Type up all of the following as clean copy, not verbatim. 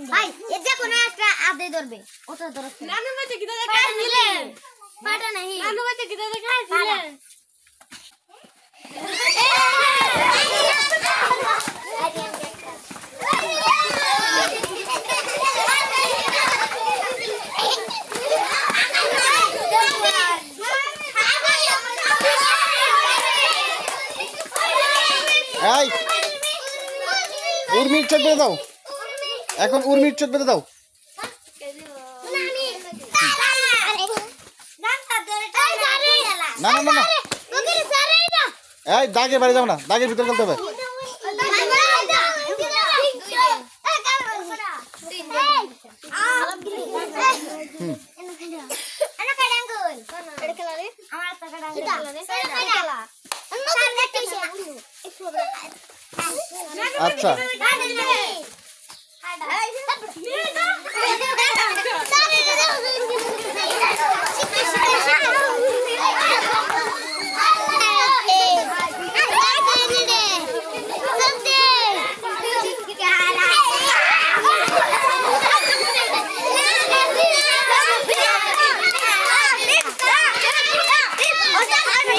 ভাই এই যে কোন একটা আদে ধরবে ওটা ধরো নানু বাচ্চা কি দাদা খাইছিলেন পাটা নাই নানু বাচ্চা কি দাদা খাইছিলেন এই উর্মির চোখ বেঁধে দাও এখন উর্মির চোখ বেঁধে দাও না না না না এই দাগের বাড়ি যাবো না দাগের ভিতরে খেলতে হবে আচ্ছা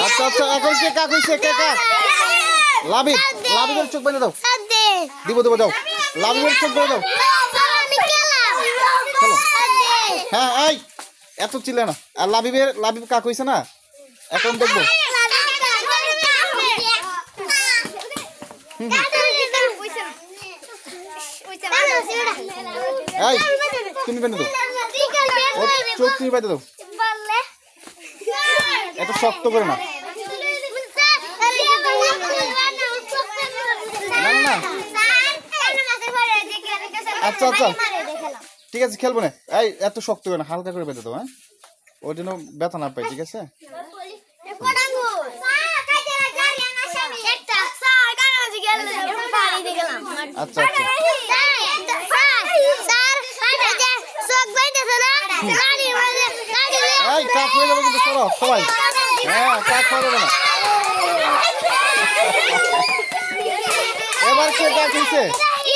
আচ্ছা আচ্ছা এখন কে কাক হইছে কে কাক লাবিব লাবিবের চোখ বেঁধে দাও দিব দেবো দাও লাবিবের চোখ বেঁধে দাও চলো হ্যাঁ এই এত চিল্লা না আর লাবিব কাক হইছে না এখন দেখবো এই তুমি বেঁধে দাও ওর চোখ তুমি বেঁধে দাও এত শক্ত করে না না আচ্ছা আচ্ছা ঠিক আছে খেলবো না এই এত শক্ত করে না হালকা করে বেঁধে দাও হ্যাঁ ওর জন্য ব্যথা না পাই ঠিক আছে আচ্ছা আচ্ছা এই কাক হয়ে যাবে কিন্তু সরো সবাই হ্যাঁ কাক হয়ে যাবে না এবার কে কাক হয়েছে